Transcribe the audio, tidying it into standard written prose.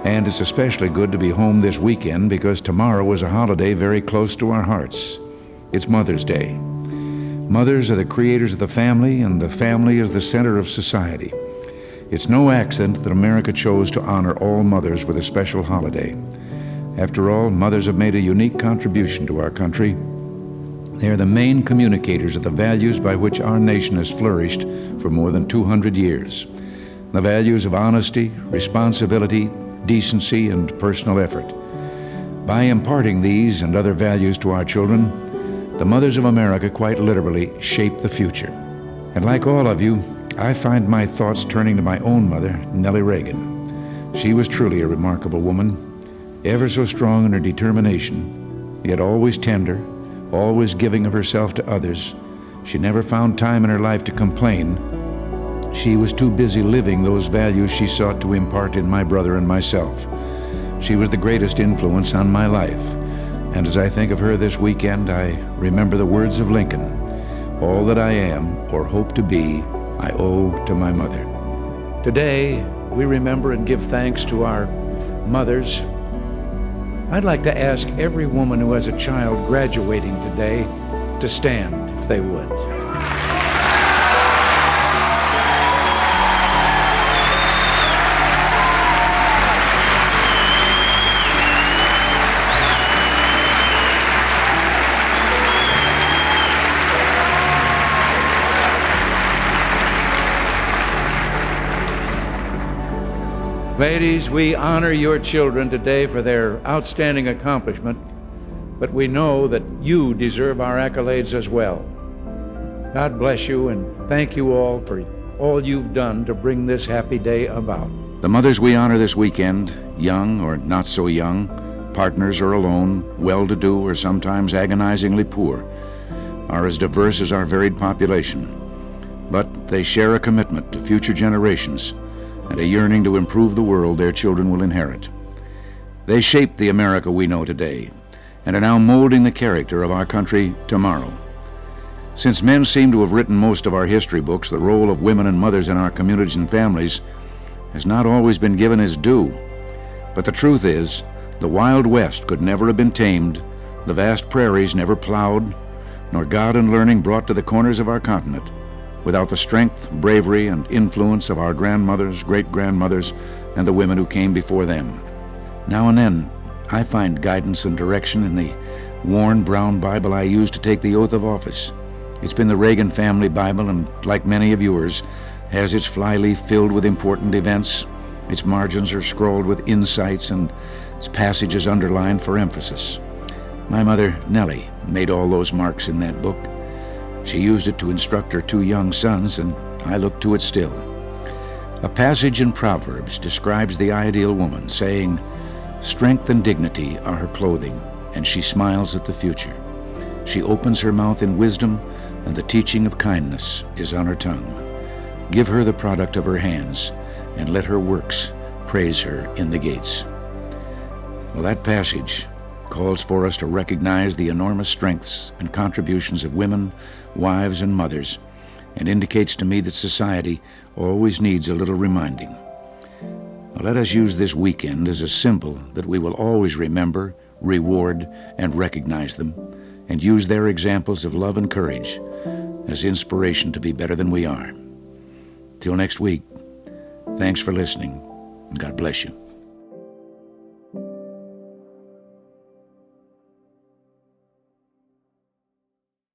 And it's especially good to be home this weekend because tomorrow is a holiday very close to our hearts. It's Mother's Day. Mothers are the creators of the family, and the family is the center of society. It's no accident that America chose to honor all mothers with a special holiday. After all, mothers have made a unique contribution to our country. They are the main communicators of the values by which our nation has flourished for more than 200 years. The values of honesty, responsibility, decency, and personal effort. By imparting these and other values to our children, the mothers of America quite literally shape the future. And like all of you, I find my thoughts turning to my own mother, Nellie Reagan. She was truly a remarkable woman, ever so strong in her determination, yet always tender, always giving of herself to others. She never found time in her life to complain. She was too busy living those values she sought to impart in my brother and myself. She was the greatest influence on my life. And as I think of her this weekend, I remember the words of Lincoln, "All that I am or hope to be, I owe to my mother." Today, we remember and give thanks to our mothers. I'd like to ask every woman who has a child graduating today to stand, if they would. Ladies, we honor your children today for their outstanding accomplishment, but we know that you deserve our accolades as well. God bless you, and thank you all for all you've done to bring this happy day about. The mothers we honor this weekend, young or not so young, partners or alone, well-to-do or sometimes agonizingly poor, are as diverse as our varied population, but they share a commitment to future generations and a yearning to improve the world their children will inherit. They shaped the America we know today and are now molding the character of our country tomorrow. Since men seem to have written most of our history books, the role of women and mothers in our communities and families has not always been given its due. But the truth is, the Wild West could never have been tamed, the vast prairies never plowed, nor God and learning brought to the corners of our continent without the strength, bravery, and influence of our grandmothers, great-grandmothers, and the women who came before them. Now and then, I find guidance and direction in the worn brown Bible I used to take the oath of office. It's been the Reagan family Bible, and like many of yours, has its flyleaf filled with important events. Its margins are scrawled with insights, and its passages underlined for emphasis. My mother, Nellie, made all those marks in that book. She used it to instruct her two young sons, and I look to it still. A passage in Proverbs describes the ideal woman, saying, "Strength and dignity are her clothing, and she smiles at the future. She opens her mouth in wisdom, and the teaching of kindness is on her tongue. Give her the product of her hands, and let her works praise her in the gates." Well, that passage calls for us to recognize the enormous strengths and contributions of women, wives, and mothers, and indicates to me that society always needs a little reminding. Well, let us use this weekend as a symbol that we will always remember, reward, and recognize them, and use their examples of love and courage as inspiration to be better than we are. Till next week, thanks for listening, and God bless you.